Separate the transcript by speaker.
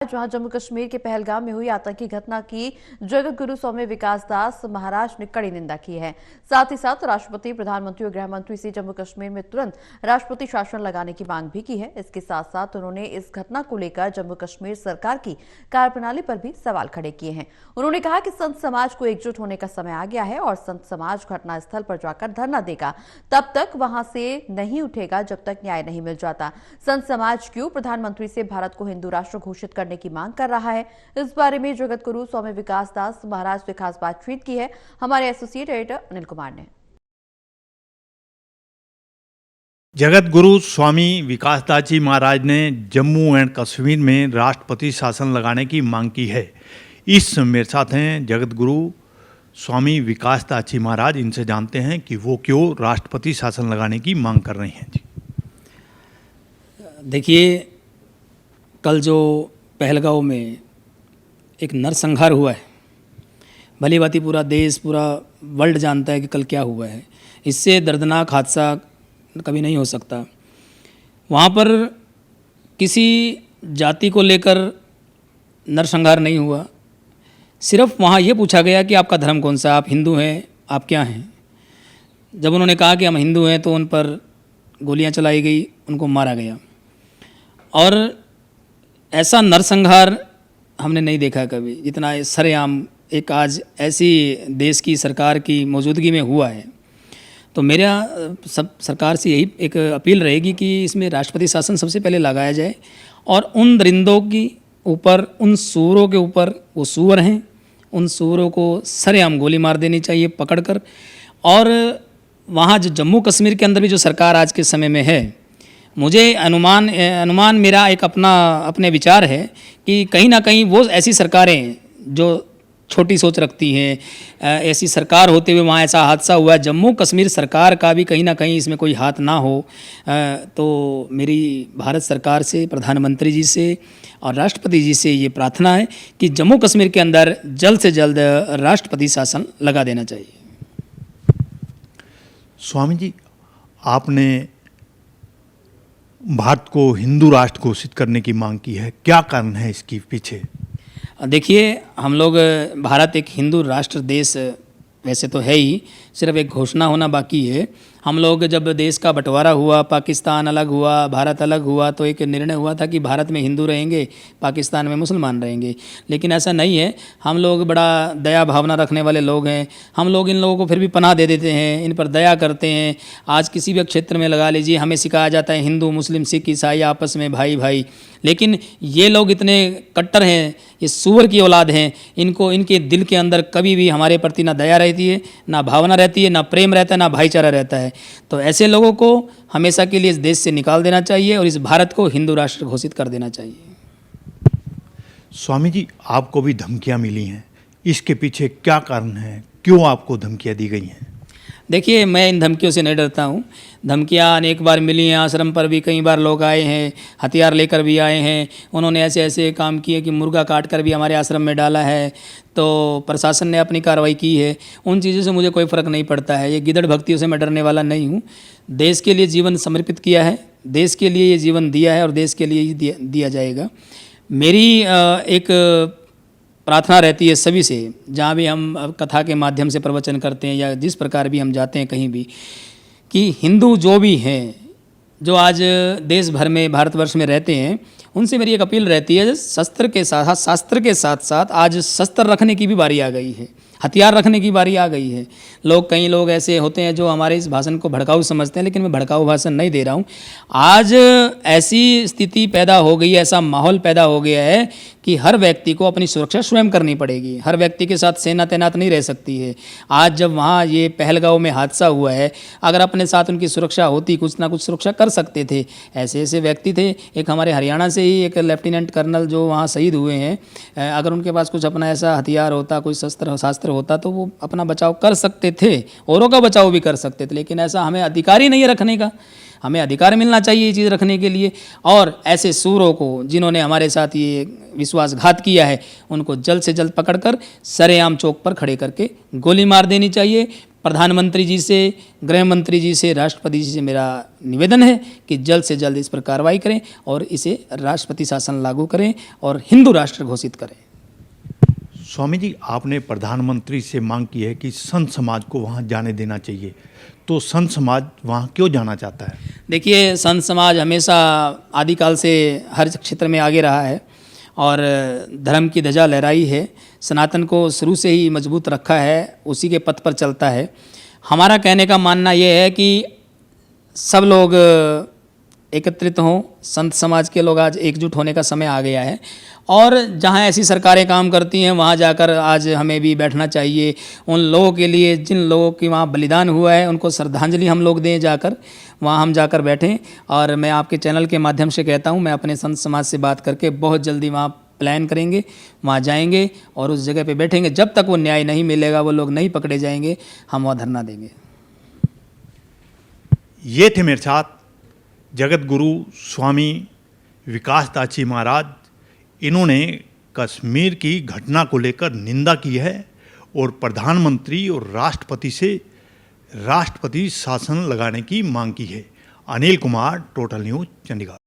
Speaker 1: जहां जम्मू कश्मीर के पहलगाम में हुई आतंकी घटना की जगत गुरु स्वामी विकास दास महाराज ने कड़ी निंदा की है। साथ ही साथ राष्ट्रपति, प्रधानमंत्री और गृह मंत्री से जम्मू कश्मीर में तुरंत राष्ट्रपति शासन लगाने की मांग भी की है। इसके साथ साथ उन्होंने इस घटना को लेकर जम्मू कश्मीर सरकार की कार्यप्रणाली पर भी सवाल खड़े किए हैं। उन्होंने कहा कि संत समाज को एकजुट होने का समय आ गया है और संत समाज घटनास्थल पर जाकर धरना देगा, तब तक वहां से नहीं उठेगा जब तक न्याय नहीं मिल जाता। संत समाज क्यों प्रधानमंत्री से भारत को हिंदू राष्ट्र घोषित करने की मांग कर रहा है, इस बारे में जगत गुरु स्वामी विकास दास महाराज से खास बातचीत की है हमारे एसोसिएट एडिटर अनिल कुमार ने।
Speaker 2: जगत गुरु स्वामी विकास दास जी महाराज ने जम्मू एंड कश्मीर में राष्ट्रपति शासन लगाने की मांग की है। इस मेरे साथ हैं जगत गुरु स्वामी विकास दास जी महाराज। इनसे जानते हैं कि वो क्यों राष्ट्रपति शासन लगाने की मांग कर रहे हैं। जी
Speaker 3: देखिए, कल जो पहलगांव में एक नरसंहार हुआ है, भली भांति पूरा देश, पूरा वर्ल्ड जानता है कि कल क्या हुआ है। इससे दर्दनाक हादसा कभी नहीं हो सकता। वहाँ पर किसी जाति को लेकर नरसंहार नहीं हुआ। सिर्फ वहाँ ये पूछा गया कि आपका धर्म कौन सा, आप हिंदू हैं, आप क्या हैं। जब उन्होंने कहा कि हम हिंदू हैं तो उन पर गोलियां चलाई गई, उनको मारा गया। और ऐसा नरसंहार हमने नहीं देखा कभी, जितना सरेआम एक आज ऐसी देश की सरकार की मौजूदगी में हुआ है। तो मेरा सब सरकार से यही एक अपील रहेगी कि इसमें राष्ट्रपति शासन सबसे पहले लगाया जाए और उन दरिंदों की ऊपर, उन सूअरों के ऊपर, वो सूअर हैं, उन सूअरों को सरेआम गोली मार देनी चाहिए पकड़कर। और वहाँ जो जम्मू कश्मीर के अंदर भी जो सरकार आज के समय में है, मुझे अनुमान मेरा एक अपने विचार है कि कहीं ना कहीं वो ऐसी सरकारें जो छोटी सोच रखती हैं, ऐसी सरकार होते हुए वहाँ ऐसा हादसा हुआ है। जम्मू कश्मीर सरकार का भी कहीं ना कहीं इसमें कोई हाथ ना हो। तो मेरी भारत सरकार से, प्रधानमंत्री जी से और राष्ट्रपति जी से ये प्रार्थना है कि जम्मू कश्मीर के अंदर जल्द से जल्द राष्ट्रपति शासन लगा देना चाहिए।
Speaker 2: स्वामी जी, आपने भारत को हिंदू राष्ट्र घोषित करने की मांग की है, क्या कारण है इसके पीछे?
Speaker 3: देखिए, हम लोग, भारत एक हिंदू राष्ट्र देश वैसे तो है ही, सिर्फ एक घोषणा होना बाकी है। हम लोग जब देश का बंटवारा हुआ, पाकिस्तान अलग हुआ, भारत अलग हुआ, तो एक निर्णय हुआ था कि भारत में हिंदू रहेंगे, पाकिस्तान में मुसलमान रहेंगे। लेकिन ऐसा नहीं है। हम लोग बड़ा दया भावना रखने वाले लोग हैं। हम लोग इन लोगों को फिर भी पनाह दे देते हैं, इन पर दया करते हैं। आज किसी भी क्षेत्र में लगा लीजिए, हमें सिखाया जाता है हिंदू, मुस्लिम, सिख, ईसाई आपस में भाई भाई। लेकिन ये लोग इतने कट्टर हैं, ये सूअर की औलाद हैं। इनके दिल के अंदर कभी भी हमारे प्रति ना दया रहती है, ना भावना रहती है, ना प्रेम रहता है, ना भाईचारा रहता है। तो ऐसे लोगों को हमेशा के लिए इस देश से निकाल देना चाहिए और इस भारत को हिंदू राष्ट्र घोषित कर देना चाहिए।
Speaker 2: स्वामी जी, आपको भी धमकियां मिली हैं, इसके पीछे क्या कारण है, क्यों आपको धमकियां दी गई हैं?
Speaker 3: देखिए, मैं इन धमकियों से नहीं डरता हूँ। धमकियाँ अनेक बार मिली हैं। आश्रम पर भी कई बार लोग आए हैं, हथियार लेकर भी आए हैं। उन्होंने ऐसे ऐसे काम किए कि मुर्गा काट कर भी हमारे आश्रम में डाला है। तो प्रशासन ने अपनी कार्रवाई की है। उन चीज़ों से मुझे कोई फ़र्क नहीं पड़ता है। ये गिदड़ भक्तियों से मैं डरने वाला नहीं हूँ। देश के लिए जीवन समर्पित किया है, देश के लिए ये जीवन दिया है और देश के लिए ही दिया जाएगा। मेरी एक प्रार्थना रहती है सभी से, जहाँ भी हम कथा के माध्यम से प्रवचन करते हैं या जिस प्रकार भी हम जाते हैं कहीं भी, कि हिंदू जो भी हैं, जो आज देश भर में, भारतवर्ष में रहते हैं, उनसे मेरी एक अपील रहती है, शास्त्र के साथ साथ आज शस्त्र रखने की भी बारी आ गई है, हथियार रखने की बारी आ गई है। कई लोग ऐसे होते हैं जो हमारे इस भाषण को भड़काऊ समझते हैं, लेकिन मैं भड़काऊ भाषण नहीं दे रहा हूँ। आज ऐसी स्थिति पैदा हो गई है, ऐसा माहौल पैदा हो गया है कि हर व्यक्ति को अपनी सुरक्षा स्वयं करनी पड़ेगी। हर व्यक्ति के साथ सेना तैनात नहीं रह सकती है। आज जब वहाँ ये पहलगांव में हादसा हुआ है, अगर अपने साथ उनकी सुरक्षा होती, कुछ ना कुछ सुरक्षा कर सकते थे। ऐसे ऐसे व्यक्ति थे। एक हमारे हरियाणा से ही एक लेफ्टिनेंट कर्नल जो वहाँ शहीद हुए हैं, अगर उनके पास कुछ अपना ऐसा हथियार होता, कोई शास्त्र होता, तो वो अपना बचाव कर सकते थे, औरों का बचाव भी कर सकते थे। लेकिन ऐसा हमें अधिकार ही नहीं है रखने का। हमें अधिकार मिलना चाहिए ये चीज़ रखने के लिए। और ऐसे सूरों को, जिन्होंने हमारे साथ ये विश्वासघात किया है, उनको जल्द से जल्द पकड़कर सरेआम चौक पर खड़े करके गोली मार देनी चाहिए। प्रधानमंत्री जी से, गृह मंत्री जी से, राष्ट्रपति जी से मेरा निवेदन है कि जल्द से जल्द इस पर कार्रवाई करें और इसे राष्ट्रपति शासन लागू करें और हिंदू राष्ट्र घोषित करें।
Speaker 2: स्वामी जी, आपने प्रधानमंत्री से मांग की है कि संत समाज को वहाँ जाने देना चाहिए, तो संत समाज वहाँ क्यों जाना चाहता है?
Speaker 3: देखिए, संत समाज हमेशा आदिकाल से हर क्षेत्र में आगे रहा है और धर्म की ध्वजा लहराई है, सनातन को शुरू से ही मजबूत रखा है, उसी के पथ पर चलता है। हमारा कहने का मानना ये है कि सब लोग एकत्रित हों, संत समाज के लोग आज एकजुट होने का समय आ गया है और जहाँ ऐसी सरकारें काम करती हैं वहाँ जाकर आज हमें भी बैठना चाहिए। उन लोगों के लिए जिन लोगों की वहाँ बलिदान हुआ है उनको श्रद्धांजलि हम लोग दें, जाकर वहाँ हम जाकर बैठें। और मैं आपके चैनल के माध्यम से कहता हूँ, मैं अपने संत समाज से बात करके बहुत जल्दी वहाँ प्लान करेंगे, वहाँ जाएंगे और उस जगह पे बैठेंगे। जब तक वो न्याय नहीं मिलेगा, वो लोग नहीं पकड़े जाएंगे, हम वहाँ धरना देंगे।
Speaker 2: ये थे मेरे साथ जगत गुरु स्वामी विकासदास जी महाराज। इन्होंने कश्मीर की घटना को लेकर निंदा की है और प्रधानमंत्री और राष्ट्रपति से राष्ट्रपति शासन लगाने की मांग की है। Anil Kumar, total news, Chandigarh.